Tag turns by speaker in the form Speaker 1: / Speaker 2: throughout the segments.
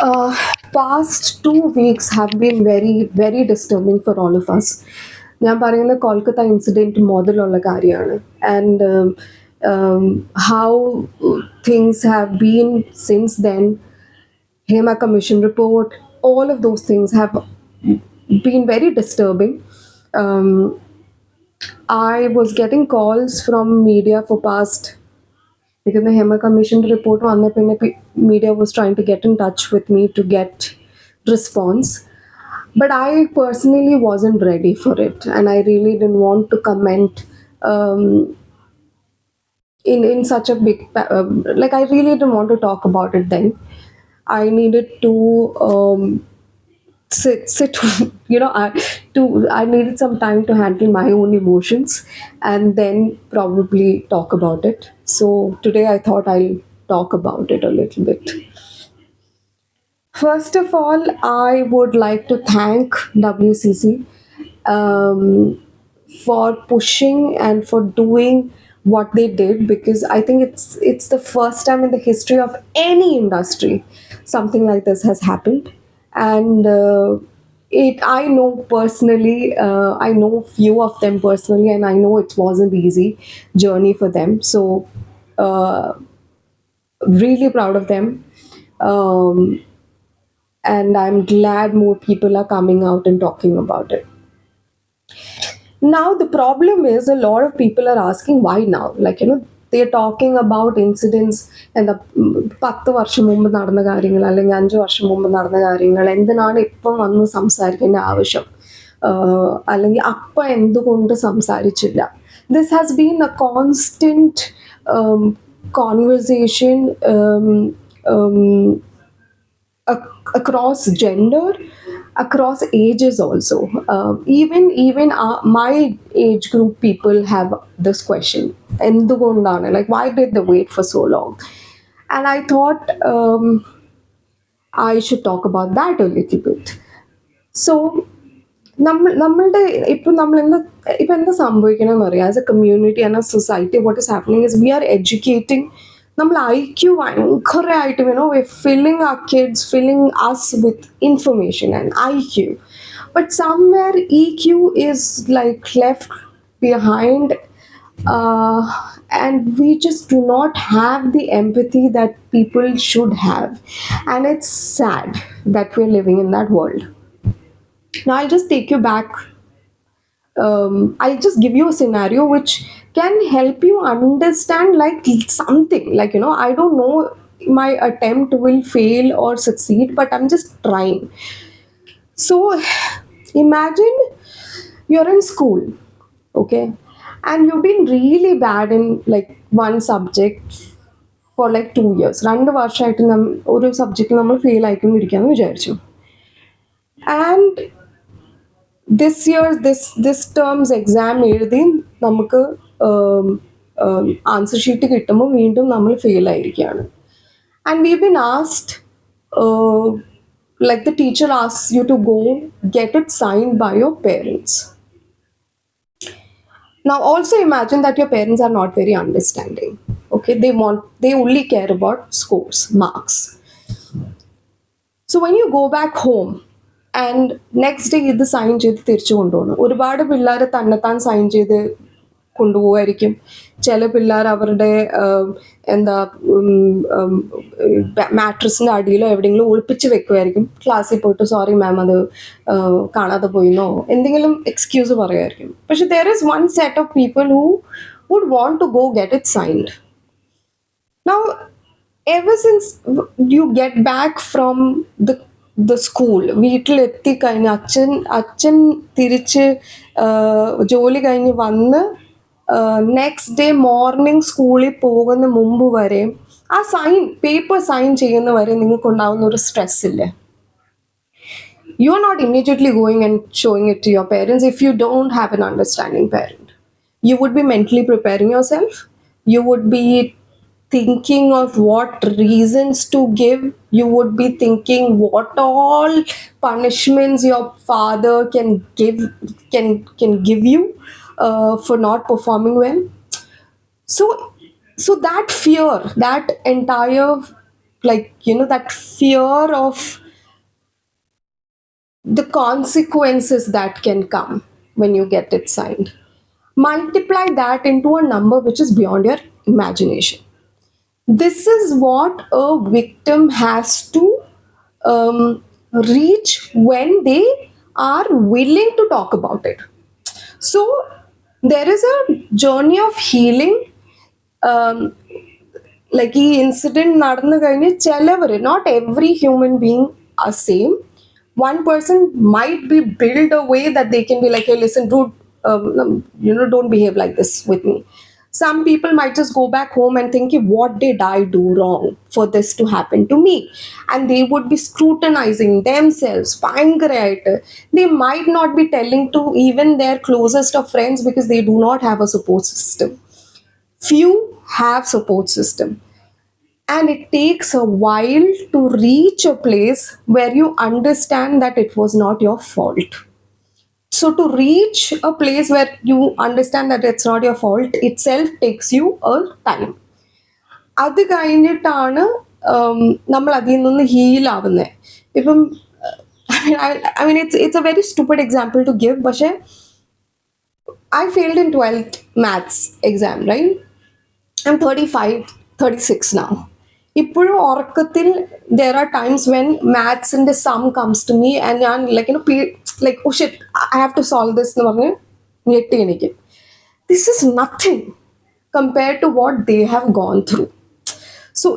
Speaker 1: Uh, Past 2 weeks have been very, very disturbing for all of us. ഞാൻ പറയുന്ന Kolkata incident മുതലുള്ള കാര്യമാണ് and how things have been since then. Hema Commission report, all of those things have been very disturbing. Um, I was getting calls from media for past because the Hema Commission report on the media was trying to get in touch with me to get response. But I personally wasn't ready for it, and I really didn't want to comment um, in such a like I really didn't want to talk about it then. I needed to sit I needed some time to handle my own emotions and then probably talk about it. So today I thought I'll talk about it a little bit. First of all, I would like to thank WCC um, for pushing and for doing what they did, because I think it's the first time in the history of any industry something like this has happened. And it I know personally, I know few of them personally, and I know it wasn't easy journey for them. So uh, really proud of them. Um, and I'm glad more people are coming out and talking about it. Now, the problem is a lot of people are asking why now? They're talking about incidents and the 10 വർഷം മുമ്പ് നടന്ന കാര്യങ്ങൾ അല്ലെങ്കിൽ 5 വർഷം മുമ്പ് നടന്ന കാര്യങ്ങൾ എന്തിനാണ് ഇപ്പം വന്ന് സംസാരിക്കേണ്ട ആവശ്യം, അല്ലെങ്കിൽ അപ്പം എന്തുകൊണ്ട് സംസാരിച്ചില്ല. This has been a constant conversation um, across gender, across ages also. Even my age group people have this question, എന്തുകൊണ്ടാണ്, like why did they wait for so long? And I thought I should talk about that a little bit. So നമ്മളുടെ ഇപ്പം എന്താ സംഭവിക്കണമെന്ന് അറിയാം. As a community and a society, what is happening is we are educating. നമ്മൾ IQ ഭയങ്കരമായിട്ട് filling ആ kids, filling us with information and IQ. But somewhere EQ is like left behind, uh, and we just do not have the empathy that people should have. And it's sad that we're living in that world. Now, I'll just take you back. I'll just give you a scenario which can help you understand like something. I don't know my attempt will fail or succeed, but I'm just trying. So, imagine you're in school, okay, and you've been really bad in like one subject for like 2 years. രണ്ട് വർഷമായിട്ട് ഒരു സബ്ജക്റ്റിൽ നമ്മൾ fail ആയിക്കൊണ്ടിരിക്കുകയെന്ന് വിചാരിച്ചു. And this term's exam എഴുതി നമുക്ക് answer sheet കിട്ടുമ്പോൾ വീണ്ടും നമ്മൾ ഫെയിൽ ആയിരിക്കുകയാണ്. And we've been asked, like the teacher asks you to go get it signed by your parents. Now also imagine that your parents are not very understanding. Okay, they only care about scores, marks. So when you go back home and next day ഇത് sign ചെയ്ത് തിരിച്ചു കൊണ്ടുപോകണം. ഒരുപാട് പിള്ളേർ തന്നെത്താൻ sign ചെയ്ത് കൊണ്ടുപോകായിരിക്കും. ചില പിള്ളേർ അവരുടെ എന്താ മാട്രസിൻ്റെ അടിയിലോ എവിടെയെങ്കിലും ഒളിപ്പിച്ച് വെക്കുമായിരിക്കും. ക്ലാസ്സിൽ പോയിട്ട് സോറി മാം അത് കാണാതെ പോയിന്നോ എന്തെങ്കിലും എക്സ്ക്യൂസ് പറയുമായിരിക്കും. പക്ഷെ there is one set of people who would want to go get it signed. Now, ever since you get back from the school, വീട്ടിലെത്തി കഴിഞ്ഞ് അച്ഛൻ തിരിച്ച് ജോലി കഴിഞ്ഞ് വന്ന് നെക്സ്റ്റ് ഡേ മോർണിംഗ് സ്കൂളിൽ പോകുന്ന മുമ്പ് വരെ ആ പേപ്പർ സൈൻ ചെയ്യുന്ന വരെ നിങ്ങൾക്കുണ്ടാവുന്ന ഒരു സ്ട്രെസ് ഇല്ലേ? You are not immediately going and showing it to your parents if you don't have an understanding parent. You would be mentally preparing yourself. You would be thinking of what reasons to give. You would be thinking what all punishments your father can give you for not performing well. So so that fear, that entire like, that fear of the consequences that can come when you get it signed. Multiply that into a number which is beyond your imagination. This is what a victim has to reach when they are willing to talk about it. So there is a journey of healing. um, like ഈ incident നടന്നു കഴിഞ്ഞ് ചിലവര്, not every human being are same. One person might be built a way that they can be like, hey, listen, dude, don't behave like this with me. Some people might just go back home and think, what did I do wrong for this to happen to me? And they would be scrutinizing themselves. ഭയങ്കരമായിട്ട്. They might not be telling to even their closest of friends because they do not have a support system. Few have support system, and it takes a while to reach a place where you understand that it was not your fault. So to reach a place where you understand that it's not your fault itself takes you a time. അത് കഴിഞ്ഞിട്ടാണ് നമ്മൾ അതിൽ നിന്ന് heal ആവുന്നത്. ഇപ്പം it's a very stupid example to give, പക്ഷേ I failed in 12th maths exam, right? I'm 35, 36 now. ഇപ്പോഴും ഉറക്കത്തിൽ there are times when maths in the sum comes to me and ഞാൻ like oh shit, I have to solve this എന്ന് പറഞ്ഞ് ഞെട്ടി എനിക്ക്. This is nothing compared to what they have gone through. So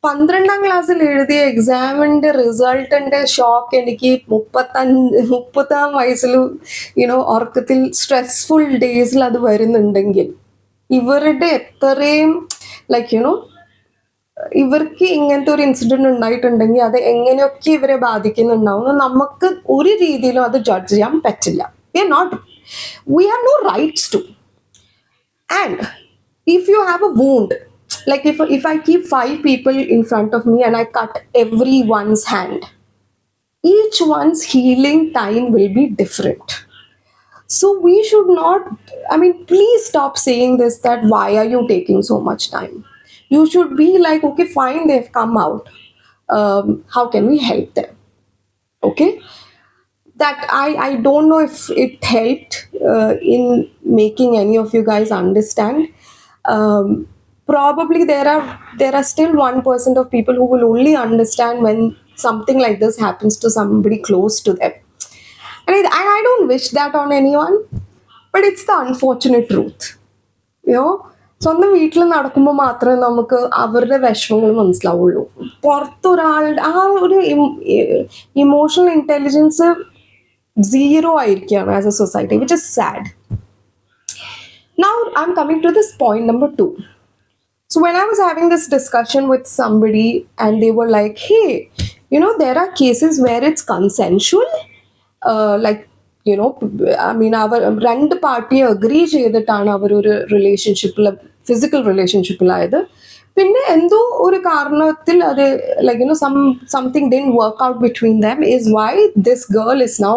Speaker 1: 12ാം ക്ലാസ്സിൽ എഴുതിയ എക്സാമിൻ്റെ റിസൾട്ടിൻ്റെ shock എനിക്ക് 30ാം വയസ്സിൽ ഉറക്കത്തിൽ സ്ട്രെസ്ഫുൾ ഡേയ്സിൽ അത് വരുന്നുണ്ടെങ്കിൽ ഇവരുടെ എത്രയും ഇവർക്ക് ഇങ്ങനത്തെ ഒരു ഇൻസിഡന്റ് ഉണ്ടായിട്ടുണ്ടെങ്കിൽ അത് എങ്ങനെയൊക്കെ ഇവരെ ബാധിക്കുന്നുണ്ടാവും നമുക്ക് ഒരു രീതിയിലും അത് ജഡ്ജ് ചെയ്യാൻ പറ്റില്ല. We have no rights to. And if you have a wound, like if I keep 5 people in front of me and I cut everyone's hand, each one's healing time will be different. So we should not, please stop saying this, that why are you taking so much time? You should be like, okay, fine, they've come out. How can we help them? Okay? That I don't know if it helped in making any of you guys understand. Probably there are still 1% of people who will only understand when something like this happens to somebody close to them. And I don't wish that on anyone, but it's the unfortunate truth. സ്വന്തം വീട്ടിൽ നടക്കുമ്പോൾ മാത്രമേ നമുക്ക് അവരുടെ വിഷമങ്ങൾ മനസ്സിലാവുള്ളൂ. പുറത്തൊരാളുടെ ആ ഒരു ഇമോഷണൽ ഇന്റലിജൻസ് സീറോ ആയിരിക്കുകയാണ് as A society, which is sad. Now I'm coming to this point number 2. So when I was having this discussion with somebody and they were like, hey, there are cases where it's consensual, അവർ രണ്ട് party agri ചെയ്തിട്ടാണ് അവർ ഒരു റിലേഷൻഷിപ്പിൽ, physical റിലേഷൻഷിപ്പിലായത്. പിന്നെ എന്തോ ഒരു കാരണത്തിൽ അത് something didn't work out between them is why this girl is now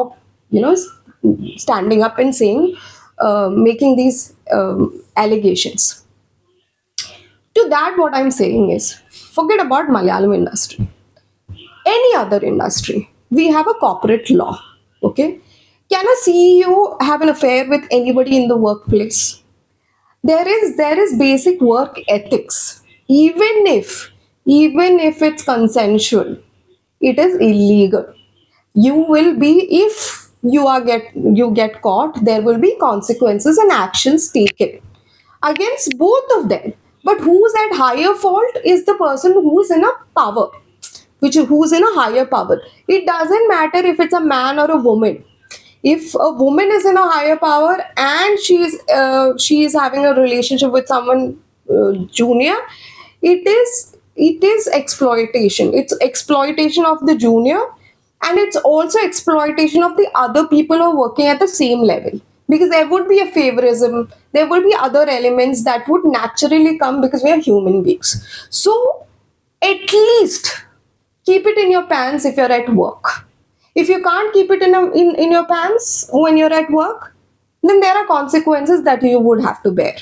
Speaker 1: standing up and saying, making these allegations. To that, what I'm saying is, forget about Malayalam industry. Any other industry, we have a corporate law. Okay? Can a CEO have an affair with anybody in the workplace? There is basic work ethics. Even if it's consensual, it is illegal. You will be, if you get caught, there will be consequences and actions taken against both of them. But who's at higher fault is the person who's in a power, who's in a higher power. It doesn't matter if it's a man or a woman. If a woman is in a higher power and she is having a relationship with someone junior, it is exploitation. It's exploitation of the junior, and it's also exploitation of the other people who are working at the same level, because there would be a favorism, there will be other elements that would naturally come because we are human beings. So at least keep it in your pants if you're at work. If you can't keep it in your pants when you're at work, then there are consequences that you would have to bear.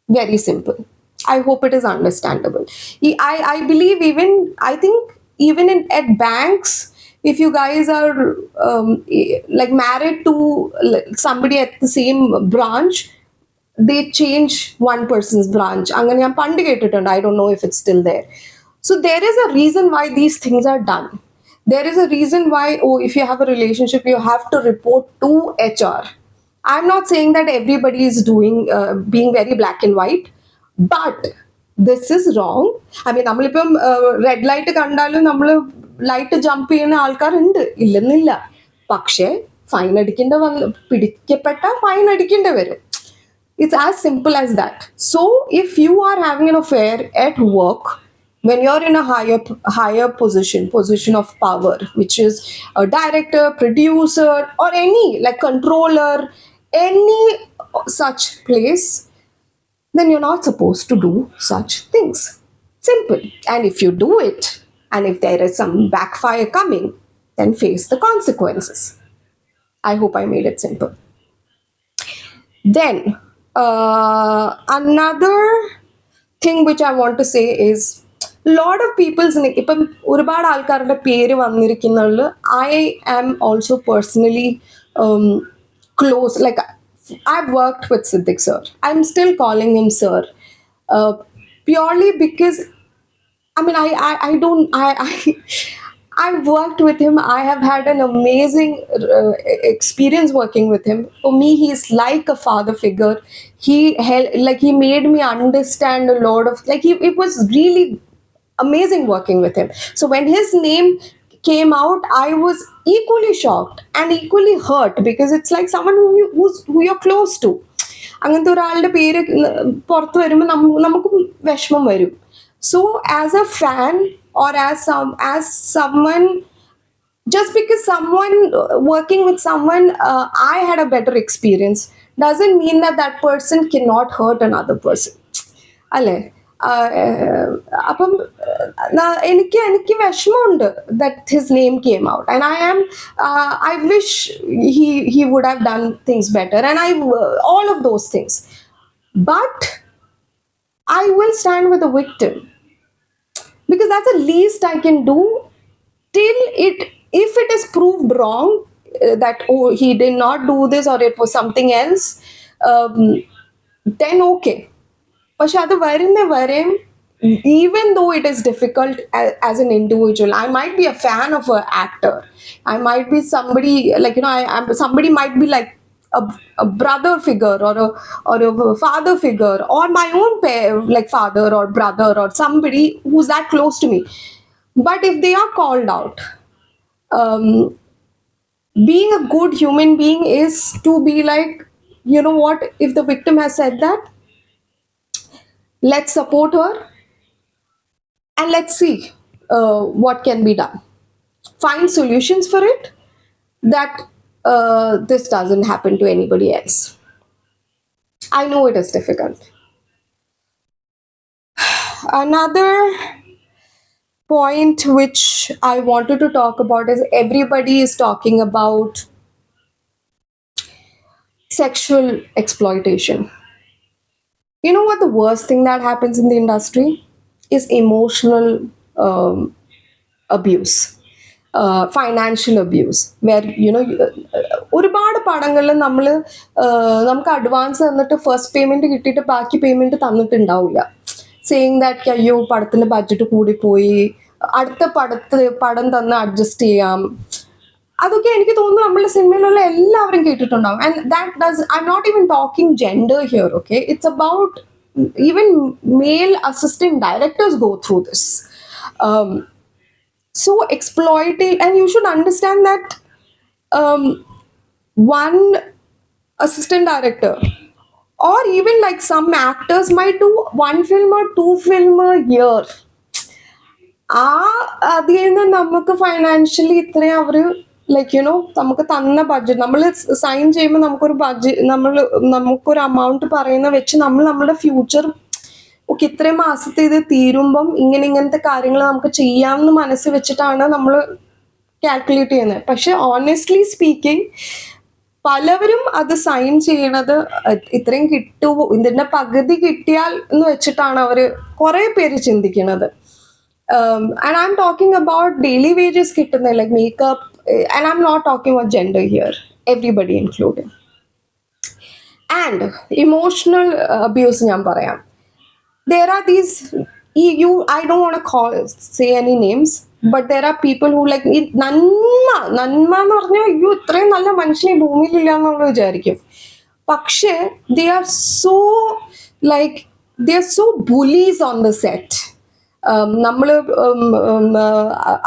Speaker 1: Very simple. I hope it is understandable. I believe even, I think even at banks, if you guys are like married to somebody at the same branch, they change one person's branch. അങ്ങനെ ഞാൻ പണ്ട് കേട്ടിട്ടുണ്ട്. I don't know if it's still there. So there is a reason why these things are done. There is a reason why, oh, if you have a relationship, you have to report to HR. I'm not saying that everybody is doing being very black and white, but this is wrong. I mean, നമ്മളിപ്പം red light കണ്ടാലും നമ്മൾ light jump ചെയ്യുന്ന ആൾക്കാരുണ്ട്, ഇല്ലെന്നില്ല. പക്ഷേ fine അടിക്കേണ്ട പിടിക്കപ്പെട്ട fine അടിക്കേണ്ടി വരും. It's as simple as that. So if you are having an affair at work, when you're in a higher position of power, which is a director, producer, or any like controller, any such place, then you're not supposed to do such things. Simple. And if you do it, and if there is some backfire coming, then face the consequences. I hope I made it simple. Then another thing which I want to say is, lot of people's ഇപ്പം ഒരുപാട് ആൾക്കാരുടെ പേര് വന്നിരിക്കുന്നുള്ളു. I am also personally close, like I've worked with Siddiq sir. I'm still calling him sir, purely because I mean, I don't, I've worked with him. I have had an amazing experience working with him. For me, he's like a father figure. He he made me understand a lot of, it was really amazing working with him. So when his name came out, I was equally shocked and equally hurt, because it's like someone who you're close to. അങ്ങനത്തെ ഒരാളുടെ പേര് പുറത്ത് വരുമ്പോൾ നമുക്കും വിഷമം വരും. So as a fan, or as someone, just because someone working with someone, I had a better experience, doesn't mean that that person cannot hurt another person. അല്ലേ? അപ്പം എനിക്ക് വിഷമമുണ്ട് that his name came out, and I wish he would have done things better, and all of those things. But I will stand with the victim, because that's the least I can do till if it is proved wrong, that oh, he did not do this or it was something else, then okay. പക്ഷെ അത് വരുന്ന വരെയും, even though it is difficult as an individual, I might be a fan of an actor, I might be somebody, like somebody might be like a brother figure, or a father figure, or my own like father or brother, or somebody who's that close to me. But if they are called out, being a good human being is to be like, you know what, if the victim has said that, let's support her and let's see what can be done. Find solutions for it, that this doesn't happen to anybody else. I know it is difficult. Another point which I wanted to talk about is, everybody is talking about sexual exploitation. You know what the worst thing that happens in the industry is? Emotional abuse, financial abuse, where ഒരുപാട് പടങ്ങളിൽ നമുക്ക് advance തന്നിട്ട് first payment കിട്ടിയിട്ട് ബാക്കി payment തന്നിട്ടുണ്ടാവില്ല, saying that അയ്യോ പടത്തിന്റെ budget കൂടിപ്പോയി, അടുത്ത പടം തന്ന് അഡ്ജസ്റ്റ് ചെയ്യാം. അതൊക്കെ എനിക്ക് തോന്നുന്നു നമ്മളുടെ സിനിമയിലുള്ള എല്ലാവരും കേട്ടിട്ടുണ്ടാവും. And that does, I am not even talking gender here, okay? It's about even male assistant directors go through this. So exploiting, and you should understand that one assistant director, or even like some actors might do one film or two film a year. അതിൽ നിന്ന് നമുക്ക് financially ഇത്രയും അവർ നമുക്ക് തന്ന budget, നമ്മൾ sign ചെയ്യുമ്പോൾ നമുക്കൊരു budget, നമുക്കൊരു എമൗണ്ട് പറയുന്ന വെച്ച് നമ്മുടെ ഫ്യൂച്ചർ, ഓക്കെ ഇത്രയും മാസത്തെ ഇത് തീരുമ്പം ഇങ്ങനത്തെ കാര്യങ്ങൾ നമുക്ക് ചെയ്യാമെന്ന് മനസ്സിൽ വെച്ചിട്ടാണ് നമ്മൾ കാൽക്കുലേറ്റ് ചെയ്യുന്നത്. പക്ഷെ ഓണസ്റ്റ്ലി സ്പീക്കിംഗ്, പലവരും അത് സൈൻ ചെയ്യണത് ഇത്രയും കിട്ടുമോ, ഇതിന്റെ പകുതി കിട്ടിയാൽ എന്ന് വെച്ചിട്ടാണ് അവര് കുറെ പേര് ചിന്തിക്കുന്നത്. And I'm talking about daily wages kittunne, like makeup, and I'm not talking about gender here, everybody included. And emotional abuse ഞാൻ പറയാം. There are these, you I don't want to say any names, but there are people who like നന്മ എന്ന് പറഞ്ഞാൽ അയ്യോ ഇത്രയും നല്ല മനുഷ്യനെ ഭൂമിയിലില്ല എന്നുള്ള വിചാരിക്കും. പക്ഷേ they are so like they are so bullies on the set. നമ്മൾ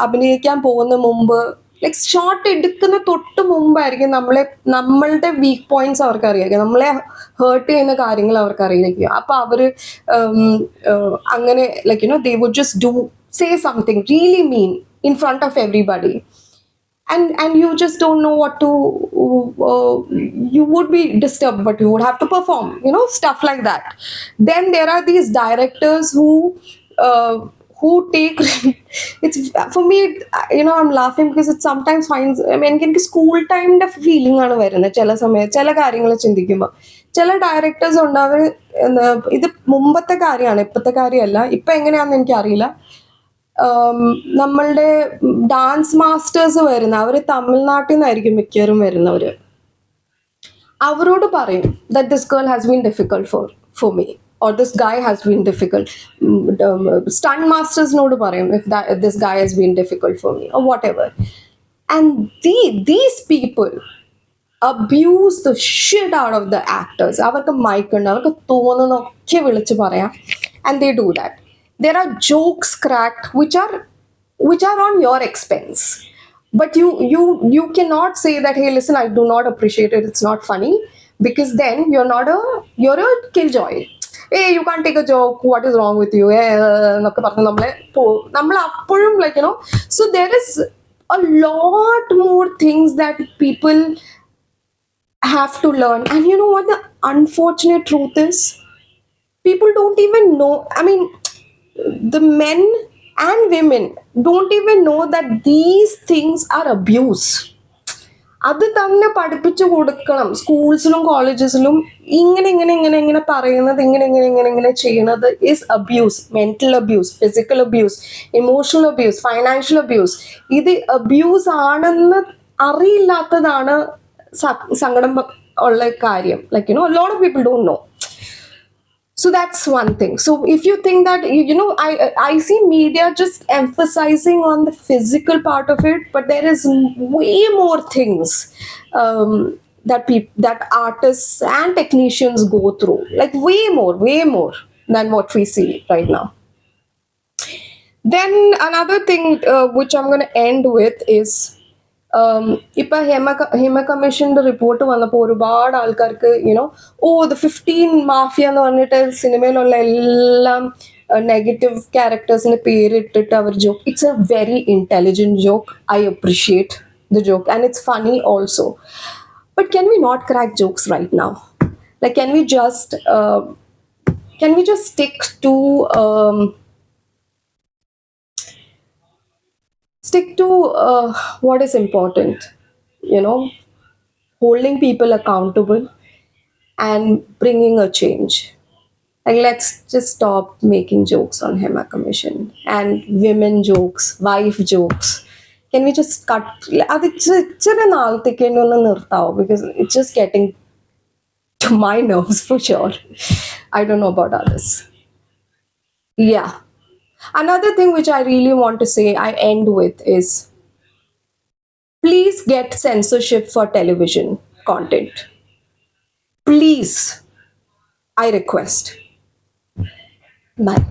Speaker 1: അഭിനയിക്കാൻ പോകുന്ന മുമ്പ് ലൈക് ഷോട്ട് എടുക്കുന്ന തൊട്ട് മുമ്പായിരിക്കും നമ്മളുടെ വീക്ക് പോയിന്റ്സ് അവർക്ക് അറിയായിരിക്കും, നമ്മളെ ഹേർട്ട് ചെയ്യുന്ന കാര്യങ്ങൾ അവർക്ക് അറിയായിരിക്കും. അപ്പൊ അവര് അങ്ങനെ like they would just do say something really mean in front of everybody. And you just don't know what to, you would be disturbed but you would have to perform, stuff like that. Then there are these directors who take it's for me, I'm laughing because it sometimes finds, I mean എനിക്ക് school ടൈമിന്റെ feeling ആണ് വരുന്നത് ചില സമയത്ത് ചില കാര്യങ്ങൾ ചിന്തിക്കുമ്പോൾ. ചില ഡയറക്ടേഴ്സ് ഉണ്ട്, അവർ ഇത് മുമ്പത്തെ കാര്യമാണ്, ഇപ്പോഴത്തെ കാര്യമല്ല, ഇപ്പൊ എങ്ങനെയാണെന്ന് എനിക്കറിയില്ല. നമ്മളുടെ ഡാൻസ് മാസ്റ്റേഴ്സ് വരുന്ന അവര് തമിഴ്നാട്ടിൽ നിന്നായിരിക്കും മിക്കവരും വരുന്നവര്. അവരോട് പറയും that this girl has been difficult for me or this guy has been difficult. Stunt masters നോട് പറയും if this guy has been difficult for me or whatever. And these people abuse the shit out of the actors. അവർക്ക് mic ഉണ്ട്, അവർക്ക് തോന്നുന്നൊക്കെ വിളിച്ച് പറയാം, and they do that. There are jokes cracked which are on your expense, but you cannot say that, hey listen, I do not appreciate it, it's not funny, because then you're a killjoy. Hey, you can't take a joke, what is wrong with you, എന്നൊക്കെ പറഞ്ഞ് നമ്മൾ അപ്പോഴും like so there is a lot more things that people have to learn. And you know what the unfortunate truth is, people don't even know, I mean the men and women don't even know that these things are abuse. അത് തന്നെ പഠിപ്പിച്ചു കൊടുക്കണം സ്കൂൾസിലും കോളേജസിലും. ഇങ്ങനെ പറയുന്നത്, ഇങ്ങനെ ചെയ്യുന്നത് is abuse. Mental abuse, physical abuse, emotional abuse, financial abuse. ഇത് abuse ആണെന്ന് അറിയില്ലാത്തതാണ് സങ്കടം ഉള്ള കാര്യം. Like a lot of people don't know. So that's one thing. So if you think that, I see media just emphasizing on the physical part of it, but there is way more things that artists and technicians go through, like way more than what we see right now. Then another thing which I'm going to end with is, ഇപ്പൊ ഹിമ കമ്മീഷന്റെ report വന്നപ്പോൾ ഒരുപാട് ആൾക്കാർക്ക് the 15 mafia എന്ന് പറഞ്ഞിട്ട് സിനിമയിലുള്ള എല്ലാം negative ക്യാരക്ടേഴ്സിന് പേരിട്ടിട്ട് അവർ joke. It's a very intelligent joke, I appreciate the joke and it's funny also. But can we not crack jokes right now? Like can we just stick to what is important, holding people accountable and bringing a change. Like let's just stop making jokes on Hema Commission and women jokes, wife jokes. Can we just cut അത് ഇച്ചിരി നാളത്തേക്ക് ഒന്ന് നിർത്താവോ? Because it's just getting to my nerves for sure. I don't know about others. Yeah. Another thing which I really want to say, I end with, is please get censorship for television content. Please, I request. Bye.